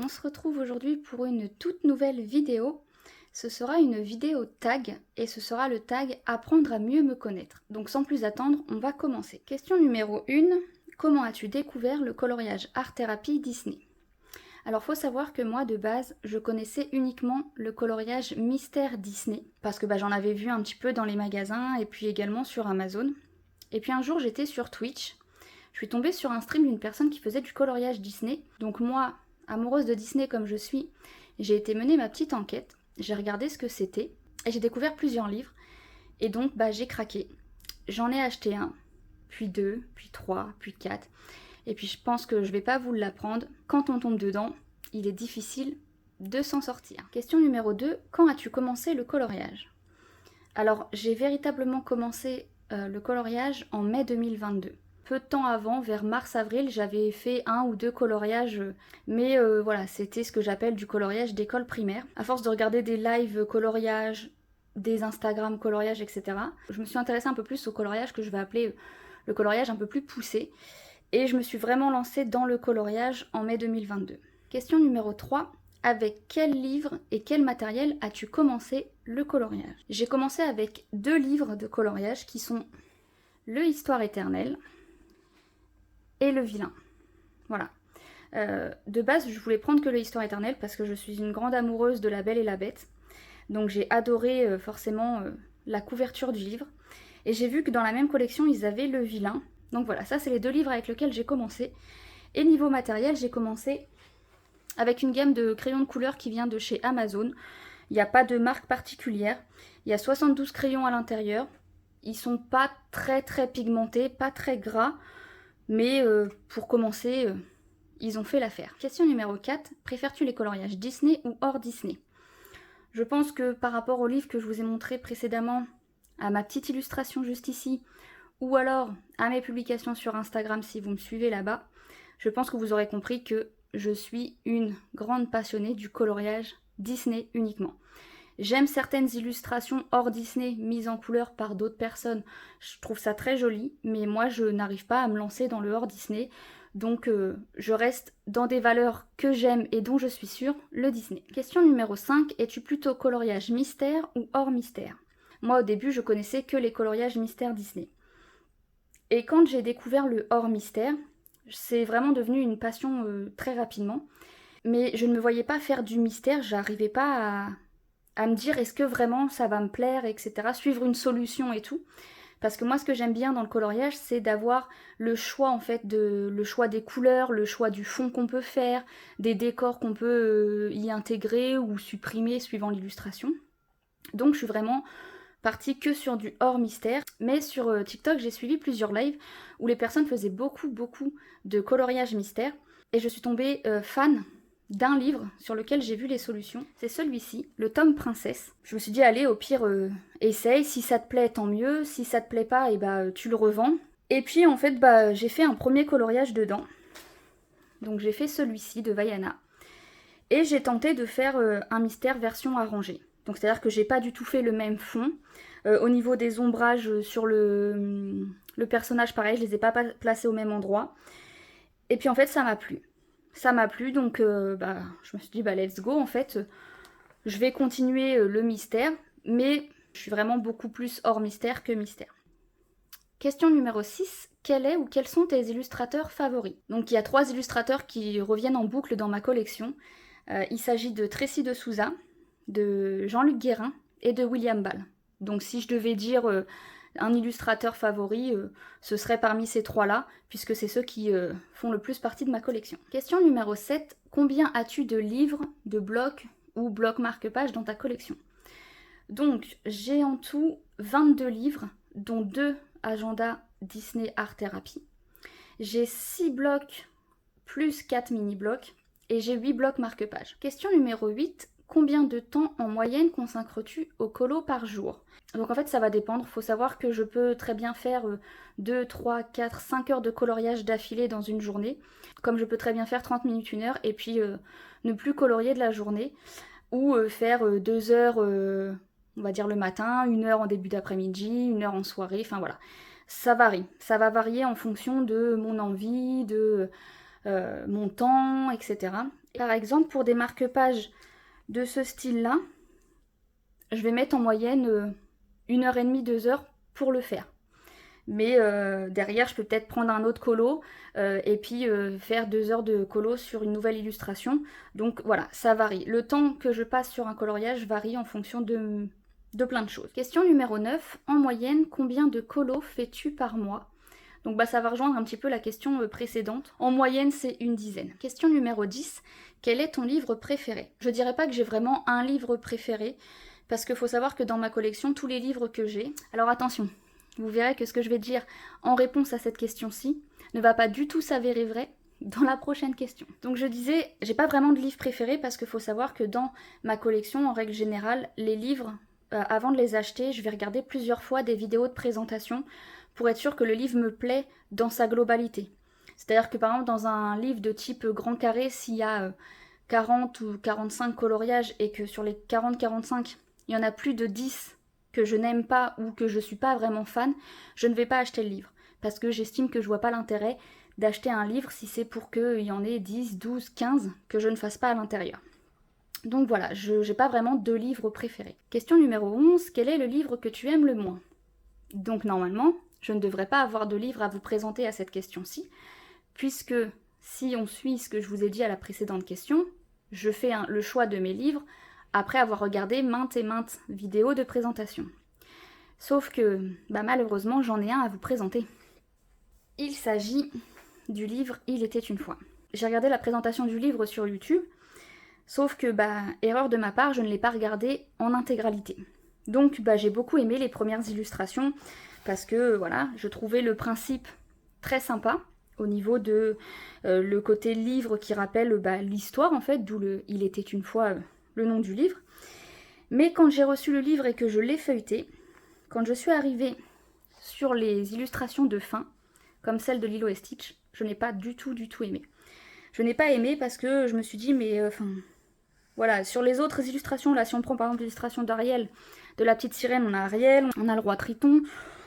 on se retrouve aujourd'hui pour une toute nouvelle vidéo. Ce sera une vidéo tag et ce sera le tag apprendre à mieux me connaître. Donc sans plus attendre, on va commencer. Question numéro 1, comment as-tu découvert le coloriage art thérapie Disney? Alors faut savoir que moi de base, je connaissais uniquement le coloriage mystère Disney parce que j'en avais vu un petit peu dans les magasins et puis également sur Amazon. Et puis un jour j'étais sur Twitch, je suis tombée sur un stream d'une personne qui faisait du coloriage Disney. Donc moi, amoureuse de Disney comme je suis, j'ai été mener ma petite enquête, j'ai regardé ce que c'était et j'ai découvert plusieurs livres. Et donc j'ai craqué. J'en ai acheté un, puis deux, puis trois, puis quatre. Et puis je pense que je vais pas vous l'apprendre. Quand on tombe dedans, il est difficile de s'en sortir. Question numéro 2, quand as-tu commencé le coloriage? Alors j'ai véritablement commencé le coloriage en mai 2022. Peu de temps avant, vers mars-avril, j'avais fait un ou deux coloriages, mais voilà, c'était ce que j'appelle du coloriage d'école primaire. À force de regarder des lives coloriage, des Instagram coloriage, etc., je me suis intéressée un peu plus au coloriage que je vais appeler le coloriage un peu plus poussé. Et je me suis vraiment lancée dans le coloriage en mai 2022. Question numéro 3. Avec quel livre et quel matériel as-tu commencé le coloriage? J'ai commencé avec deux livres de coloriage qui sont Le Histoire éternelle et Le Vilain. Voilà. De base, je voulais prendre que Le Histoire éternelle parce que je suis une grande amoureuse de La Belle et la Bête. Donc j'ai adoré forcément la couverture du livre. Et j'ai vu que dans la même collection, ils avaient Le Vilain. Donc voilà, ça c'est les deux livres avec lesquels j'ai commencé. Et niveau matériel, j'ai commencé avec une gamme de crayons de couleur qui vient de chez Amazon. Il n'y a pas de marque particulière. Il y a 72 crayons à l'intérieur. Ils sont pas très pigmentés, pas très gras. Mais pour commencer, ils ont fait l'affaire. Question numéro 4. Préfères-tu les coloriages Disney ou hors Disney? Je pense que par rapport au livre que je vous ai montré précédemment, à ma petite illustration juste ici, ou alors à mes publications sur Instagram si vous me suivez là-bas, je pense que vous aurez compris que je suis une grande passionnée du coloriage Disney uniquement. J'aime certaines illustrations hors Disney mises en couleur par d'autres personnes, je trouve ça très joli, mais moi je n'arrive pas à me lancer dans le hors Disney, donc je reste dans des valeurs que j'aime et dont je suis sûre, le Disney. Question numéro 5, es-tu plutôt coloriage mystère ou hors mystère? Moi au début je connaissais que les coloriages mystère Disney. Et quand j'ai découvert le hors mystère, c'est vraiment devenu une passion très rapidement. Mais je ne me voyais pas faire du mystère, j'arrivais pas à me dire est-ce que vraiment ça va me plaire, etc. Suivre une solution et tout. Parce que moi ce que j'aime bien dans le coloriage, c'est d'avoir le choix en fait, le choix des couleurs, le choix du fond qu'on peut faire, des décors qu'on peut y intégrer ou supprimer suivant l'illustration. Donc je suis vraiment partie que sur du hors mystère, mais sur TikTok j'ai suivi plusieurs lives où les personnes faisaient beaucoup de coloriage mystère et je suis tombée fan d'un livre sur lequel j'ai vu les solutions. C'est celui-ci, le tome Princesse. Je me suis dit allez au pire essaye, si ça te plaît tant mieux, si ça te plaît pas et tu le revends. Et puis en fait j'ai fait un premier coloriage dedans. Donc j'ai fait celui-ci de Vaiana et j'ai tenté de faire un mystère version arrangée. Donc c'est-à-dire que j'ai pas du tout fait le même fond. Au niveau des ombrages sur le personnage, pareil, je les ai pas placés au même endroit. Et puis en fait, ça m'a plu. Ça m'a plu, donc je me suis dit, let's go, en fait. Je vais continuer le mystère, mais je suis vraiment beaucoup plus hors mystère que mystère. Question numéro 6. Quel est ou quels sont tes illustrateurs favoris? Donc il y a 3 illustrateurs qui reviennent en boucle dans ma collection. Il s'agit de Tracy de Souza, de Jean-Luc Guérin et de William Ball. Donc si je devais dire un illustrateur favori, ce serait parmi ces 3-là, puisque c'est ceux qui font le plus partie de ma collection. Question numéro 7. Combien as-tu de livres, de blocs ou blocs marque-pages dans ta collection? Donc j'ai en tout 22 livres, dont 2 agendas Disney Art Therapy. J'ai 6 blocs plus 4 mini-blocs et j'ai 8 blocs marque-pages. Question numéro 8. Combien de temps en moyenne consacres-tu au colo par jour? Donc en fait ça va dépendre, il faut savoir que je peux très bien faire 2, 3, 4, 5 heures de coloriage d'affilée dans une journée, comme je peux très bien faire 30 minutes, 1 heure, et puis ne plus colorier de la journée, ou faire 2 heures, on va dire le matin, 1 heure en début d'après-midi, 1 heure en soirée, enfin voilà. Ça varie, ça va varier en fonction de mon envie, de mon temps, etc. Par exemple, pour des marque-pages de ce style-là, je vais mettre en moyenne 1h30, 2 heures pour le faire. Mais derrière, je peux peut-être prendre un autre colo et puis faire 2 heures de colo sur une nouvelle illustration. Donc voilà, ça varie. Le temps que je passe sur un coloriage varie en fonction de plein de choses. Question numéro 9. En moyenne, combien de colos fais-tu par mois? Donc bah, ça va rejoindre un petit peu la question précédente. En moyenne, c'est une dizaine. Question numéro 10. Quel est ton livre préféré? Je dirais pas que j'ai vraiment un livre préféré, parce qu'il faut savoir que dans ma collection, tous les livres que j'ai... Alors attention, vous verrez que ce que je vais dire en réponse à cette question-ci ne va pas du tout s'avérer vrai dans la prochaine question. Donc je disais, j'ai pas vraiment de livre préféré parce qu'il faut savoir que dans ma collection, en règle générale, les livres, avant de les acheter, je vais regarder plusieurs fois des vidéos de présentation pour être sûr que le livre me plaît dans sa globalité. C'est-à-dire que par exemple dans un livre de type grand carré, s'il y a 40 ou 45 coloriages et que sur les 40-45, il y en a plus de 10 que je n'aime pas ou que je suis pas vraiment fan, je ne vais pas acheter le livre. Parce que j'estime que je vois pas l'intérêt d'acheter un livre si c'est pour qu'il y en ait 10, 12, 15 que je ne fasse pas à l'intérieur. Donc voilà, je n'ai pas vraiment de livre préféré. Question numéro 11, quel est le livre que tu aimes le moins? Donc normalement, je ne devrais pas avoir de livre à vous présenter à cette question-ci, puisque si on suit ce que je vous ai dit à la précédente question, je fais le choix de mes livres après avoir regardé maintes et maintes vidéos de présentation. Sauf que, malheureusement, j'en ai un à vous présenter. Il s'agit du livre Il était une fois. J'ai regardé la présentation du livre sur YouTube, sauf que, erreur de ma part, je ne l'ai pas regardé en intégralité. Donc, j'ai beaucoup aimé les premières illustrations, parce que, voilà, je trouvais le principe très sympa, au niveau de le côté livre qui rappelle l'histoire, en fait, d'où Il était une fois le nom du livre. Mais quand j'ai reçu le livre et que je l'ai feuilleté, quand je suis arrivée sur les illustrations de fin, comme celle de Lilo et Stitch, je n'ai pas du tout aimé. Je n'ai pas aimé parce que je me suis dit, voilà, sur les autres illustrations, là, si on prend par exemple l'illustration d'Ariel, de la petite sirène, on a Ariel, on a le roi Triton,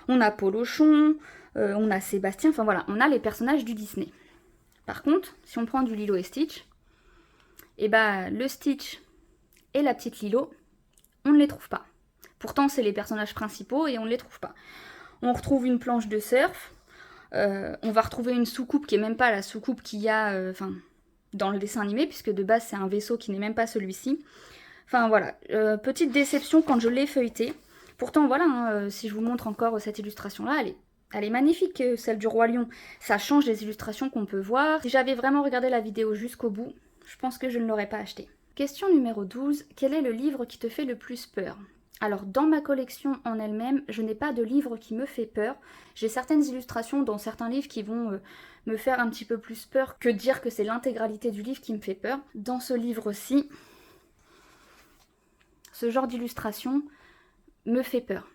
on a Polochon, on a Sébastien, enfin voilà, on a les personnages du Disney. Par contre, si on prend du Lilo et Stitch, le Stitch et la petite Lilo, on ne les trouve pas. Pourtant, c'est les personnages principaux et on ne les trouve pas. On retrouve une planche de surf, on va retrouver une soucoupe qui n'est même pas la soucoupe qu'il y a dans le dessin animé, puisque de base c'est un vaisseau qui n'est même pas celui-ci. Enfin voilà, petite déception quand je l'ai feuilleté. Pourtant voilà, si je vous montre encore cette illustration-là, elle est magnifique, celle du Roi Lion. Ça change des illustrations qu'on peut voir. Si j'avais vraiment regardé la vidéo jusqu'au bout, je pense que je ne l'aurais pas acheté. Question numéro 12, quel est le livre qui te fait le plus peur? Alors dans ma collection en elle-même, je n'ai pas de livre qui me fait peur. J'ai certaines illustrations dans certains livres qui vont me faire un petit peu plus peur que dire que c'est l'intégralité du livre qui me fait peur. Dans ce livre-ci, ce genre d'illustration me fait peur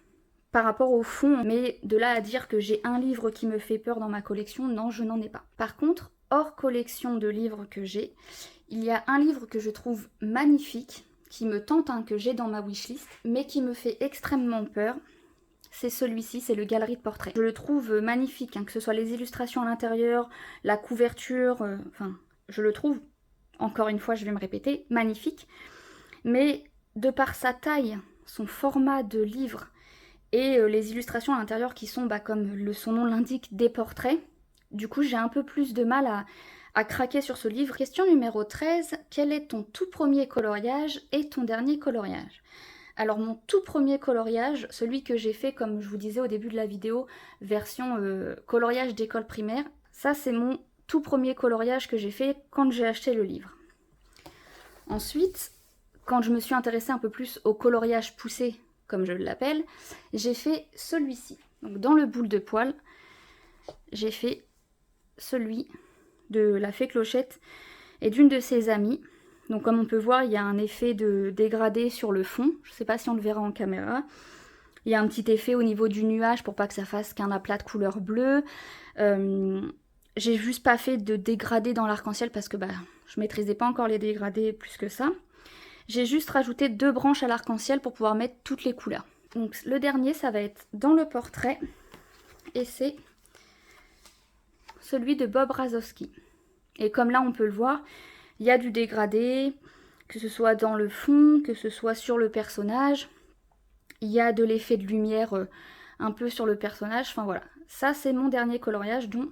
par rapport au fond, mais de là à dire que j'ai un livre qui me fait peur dans ma collection, non, je n'en ai pas. Par contre, hors collection de livres que j'ai, il y a un livre que je trouve magnifique, qui me tente, que j'ai dans ma wishlist, mais qui me fait extrêmement peur. C'est celui-ci, c'est le Galerie de portraits. Je le trouve magnifique, que ce soit les illustrations à l'intérieur, la couverture, je le trouve, encore une fois je vais me répéter, magnifique. Mais de par sa taille, son format de livre et les illustrations à l'intérieur qui sont, comme son nom l'indique, des portraits, du coup j'ai un peu plus de mal à craquer sur ce livre. Question numéro 13, quel est ton tout premier coloriage et ton dernier coloriage? Alors mon tout premier coloriage, celui que j'ai fait comme je vous disais au début de la vidéo, version coloriage d'école primaire, ça c'est mon tout premier coloriage que j'ai fait quand j'ai acheté le livre. Ensuite, quand je me suis intéressée un peu plus au coloriage poussé, comme je l'appelle, j'ai fait celui-ci. Donc dans le boule de poil, j'ai fait celui de la fée Clochette et d'une de ses amies. Donc comme on peut voir, il y a un effet de dégradé sur le fond. Je ne sais pas si on le verra en caméra. Il y a un petit effet au niveau du nuage pour pas que ça fasse qu'un aplat de couleur bleue. J'ai juste pas fait de dégradé dans l'arc-en-ciel parce que je maîtrisais pas encore les dégradés plus que ça. J'ai juste rajouté 2 branches à l'arc-en-ciel pour pouvoir mettre toutes les couleurs. Donc le dernier, ça va être dans le portrait. Et c'est celui de Bob Razowski. Et comme là on peut le voir, Il y a du dégradé, que ce soit dans le fond, que ce soit sur le personnage. Il y a de l'effet de lumière un peu sur le personnage. Enfin voilà, ça c'est mon dernier coloriage dont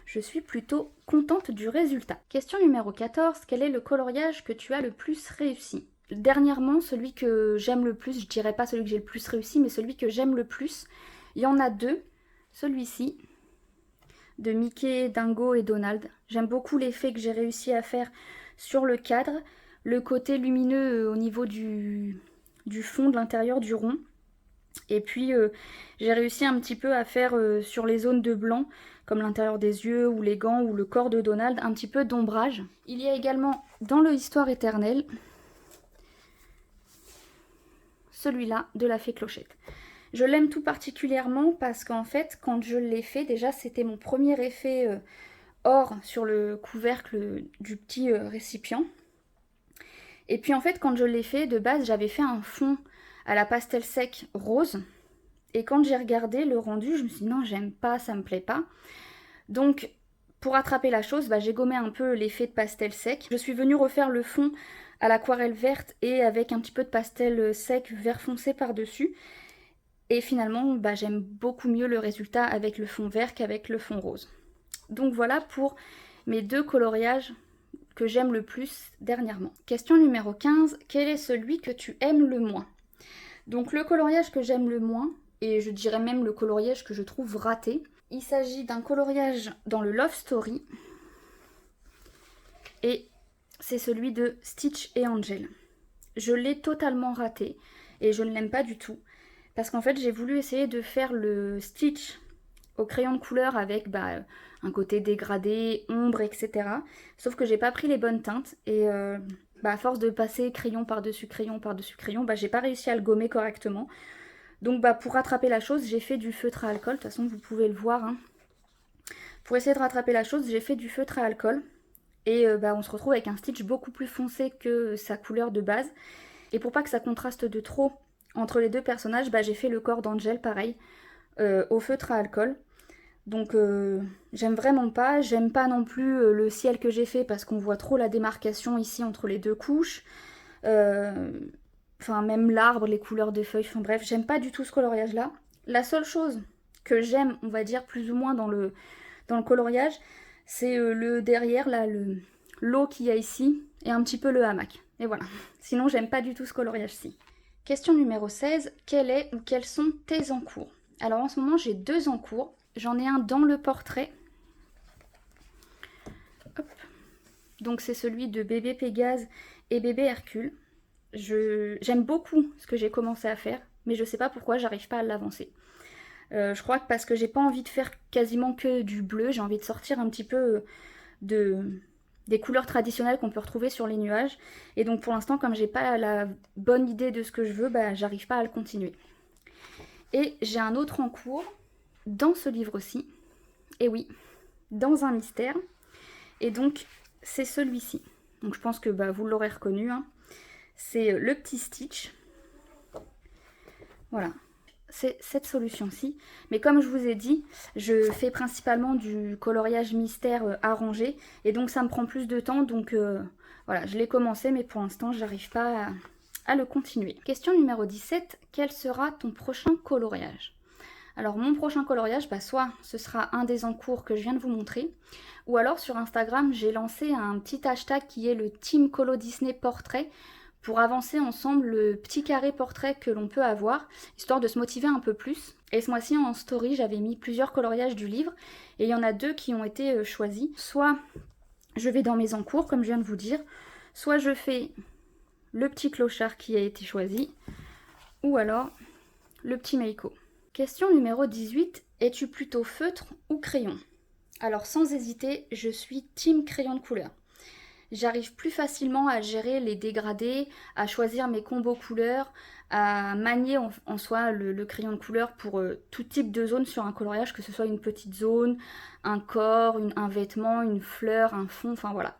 je suis plutôt contente du résultat. Question numéro 14. Quel est le coloriage que tu as le plus réussi? Dernièrement, celui que j'aime le plus, je dirais pas celui que j'ai le plus réussi, mais celui que j'aime le plus, il y en a deux. Celui-ci, de Mickey, Dingo et Donald. J'aime beaucoup l'effet que j'ai réussi à faire sur le cadre, le côté lumineux au niveau du fond, de l'intérieur du rond. Et puis j'ai réussi un petit peu à faire sur les zones de blanc, comme l'intérieur des yeux ou les gants ou le corps de Donald, un petit peu d'ombrage. Il y a également dans le Histoire éternelle, celui-là de la Fée Clochette. Je l'aime tout particulièrement parce qu'en fait, quand je l'ai fait, déjà c'était mon premier effet or sur le couvercle du petit récipient. Et puis en fait, quand je l'ai fait, de base, j'avais fait un fond à la pastel sec rose. Et quand j'ai regardé le rendu, je me suis dit non, j'aime pas, ça me plaît pas. Donc, pour rattraper la chose, j'ai gommé un peu l'effet de pastel sec. Je suis venue refaire le fond à l'aquarelle verte et avec un petit peu de pastel sec vert foncé par-dessus. Et finalement, j'aime beaucoup mieux le résultat avec le fond vert qu'avec le fond rose. Donc voilà pour mes deux coloriages que j'aime le plus dernièrement. Question numéro 15. Quel est celui que tu aimes le moins? Donc le coloriage que j'aime le moins, et je dirais même le coloriage que je trouve raté, il s'agit d'un coloriage dans le Love Story. Et c'est celui de Stitch et Angel. Je l'ai totalement raté et je ne l'aime pas du tout. Parce qu'en fait j'ai voulu essayer de faire le Stitch au crayon de couleur avec un côté dégradé, ombre, etc. Sauf que j'ai pas pris les bonnes teintes et à force de passer crayon par-dessus crayon par-dessus crayon, j'ai pas réussi à le gommer correctement. Donc pour rattraper la chose, j'ai fait du feutre à alcool. De toute façon, vous pouvez le voir. Hein. Pour essayer de rattraper la chose, j'ai fait du feutre à alcool. Et on se retrouve avec un Stitch beaucoup plus foncé que sa couleur de base. Et pour pas que ça contraste de trop entre les deux personnages, j'ai fait le corps d'Angel pareil, au feutre à alcool. Donc j'aime vraiment pas. J'aime pas non plus le ciel que j'ai fait parce qu'on voit trop la démarcation ici entre les deux couches. Enfin même l'arbre, les couleurs des feuilles, enfin bref, j'aime pas du tout ce coloriage là. La seule chose que j'aime, on va dire plus ou moins dans le coloriage, c'est le derrière là, l'eau qu'il y a ici et un petit peu le hamac. Et voilà, sinon j'aime pas du tout ce coloriage-ci. Question numéro 16, quel est ou quels sont tes encours? Alors en ce moment j'ai deux encours, j'en ai un dans le portrait. Hop. Donc c'est celui de bébé Pégase et bébé Hercule. J'aime beaucoup ce que j'ai commencé à faire, mais je sais pas pourquoi j'arrive pas à l'avancer. Je crois que parce que j'ai pas envie de faire quasiment que du bleu, j'ai envie de sortir un petit peu des couleurs traditionnelles qu'on peut retrouver sur les nuages. Et donc pour l'instant, comme j'ai pas la bonne idée de ce que je veux, j'arrive pas à le continuer. Et j'ai un autre en cours dans ce livre-ci. Et oui, dans un mystère. Et donc c'est celui-ci. Donc je pense que vous l'aurez reconnu. Hein. C'est le petit Stitch. Voilà. C'est cette solution-ci. Mais comme je vous ai dit, je fais principalement du coloriage mystère arrangé. Et donc ça me prend plus de temps. Donc voilà, je l'ai commencé, mais pour l'instant, j'arrive pas à le continuer. Question numéro 17. Quel sera ton prochain coloriage? Alors mon prochain coloriage, soit ce sera un des encours que je viens de vous montrer, ou alors sur Instagram, j'ai lancé un petit hashtag qui est le Team Colo Disney Portrait, pour avancer ensemble le petit carré portrait que l'on peut avoir, histoire de se motiver un peu plus. Et ce mois-ci en story, j'avais mis plusieurs coloriages du livre, et il y en a deux qui ont été choisis. Soit je vais dans mes encours, comme je viens de vous dire, soit je fais le petit clochard qui a été choisi, ou alors le petit Meiko. Question numéro 18, es-tu plutôt feutre ou crayon? Alors sans hésiter, je suis team crayon de couleur. J'arrive plus facilement à gérer les dégradés, à choisir mes combos couleurs, à manier en soi le crayon de couleur pour tout type de zone sur un coloriage, que ce soit une petite zone, un corps, un vêtement, une fleur, un fond, enfin voilà,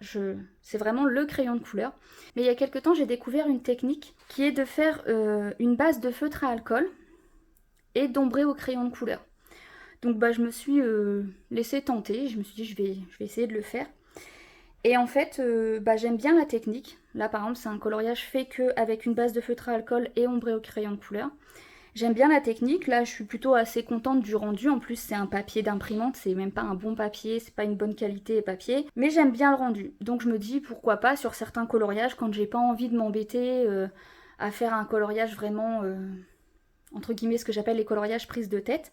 c'est vraiment le crayon de couleur. Mais il y a quelques temps, j'ai découvert une technique qui est de faire une base de feutre à alcool et d'ombrer au crayon de couleur. Donc je me suis laissée tenter, je me suis dit je vais essayer de le faire. Et en fait, j'aime bien la technique. Là par exemple c'est un coloriage fait qu'avec une base de feutre à alcool et ombré au crayon de couleur. J'aime bien la technique, là je suis plutôt assez contente du rendu, en plus c'est un papier d'imprimante, c'est même pas un bon papier, c'est pas une bonne qualité papier, mais j'aime bien le rendu. Donc je me dis pourquoi pas sur certains coloriages quand j'ai pas envie de m'embêter à faire un coloriage vraiment entre guillemets ce que j'appelle les coloriages prises de tête.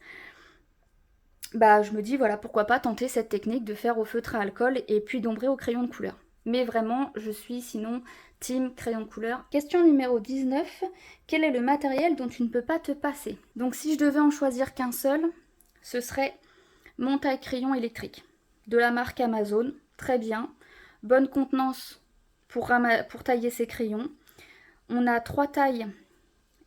Je me dis voilà pourquoi pas tenter cette technique de faire au feutre à alcool et puis d'ombrer au crayon de couleur. Mais vraiment je suis sinon team crayon de couleur. Question numéro 19. Quel est le matériel dont tu ne peux pas te passer? Donc si je devais en choisir qu'un seul, ce serait mon taille-crayon électrique. De la marque Amazon, très bien. Bonne contenance pour tailler ses crayons. On a 3 tailles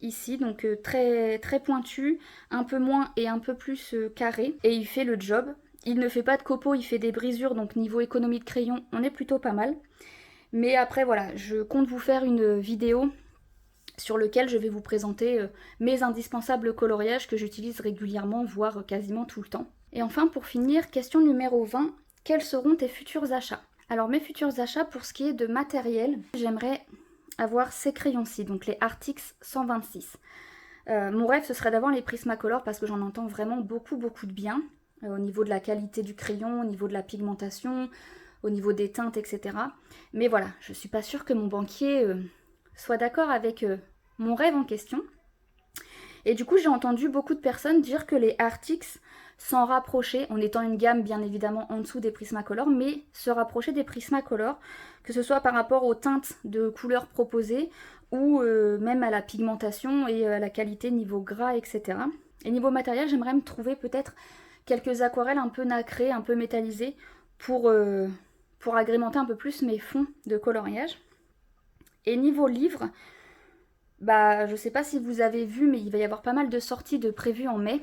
ici, donc très, très pointu, un peu moins et un peu plus carré. Et il fait le job. Il ne fait pas de copeaux, il fait des brisures, donc niveau économie de crayon, on est plutôt pas mal. Mais après voilà, je compte vous faire une vidéo sur laquelle je vais vous présenter mes indispensables coloriages que j'utilise régulièrement, voire quasiment tout le temps. Et enfin pour finir, question numéro 20, quels seront tes futurs achats? Alors mes futurs achats pour ce qui est de matériel, j'aimerais avoir ces crayons-ci, donc les Artix 126. Mon rêve ce serait d'avoir les Prismacolor parce que j'en entends vraiment beaucoup de bien au niveau de la qualité du crayon, au niveau de la pigmentation, au niveau des teintes, etc. Mais voilà, je suis pas sûre que mon banquier soit d'accord avec mon rêve en question. Et du coup, j'ai entendu beaucoup de personnes dire que les Artix s'en rapprochaient, en étant une gamme bien évidemment en dessous des Prismacolor, mais se rapprocher des Prismacolor, que ce soit par rapport aux teintes de couleurs proposées ou même à la pigmentation et à la qualité niveau gras, etc. Et niveau matériel, j'aimerais me trouver peut-être quelques aquarelles un peu nacrées, un peu métallisées pour agrémenter un peu plus mes fonds de coloriage. Et niveau livre, je sais pas si vous avez vu, mais il va y avoir pas mal de sorties de prévues en mai.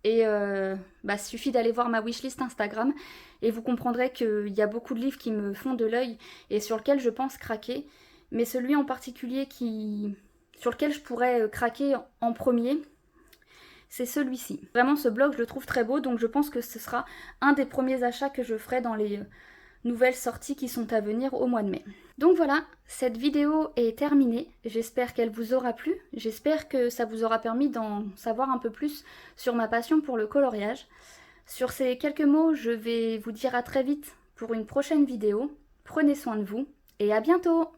Et il suffit d'aller voir ma wishlist Instagram et vous comprendrez qu'il y a beaucoup de livres qui me font de l'œil et sur lesquels je pense craquer. Mais celui en particulier sur lequel je pourrais craquer en premier, c'est celui-ci. Vraiment ce blog je le trouve très beau, donc je pense que ce sera un des premiers achats que je ferai dans les nouvelles sorties qui sont à venir au mois de mai. Donc voilà, cette vidéo est terminée, j'espère qu'elle vous aura plu, j'espère que ça vous aura permis d'en savoir un peu plus sur ma passion pour le coloriage. Sur ces quelques mots, je vais vous dire à très vite pour une prochaine vidéo, prenez soin de vous et à bientôt!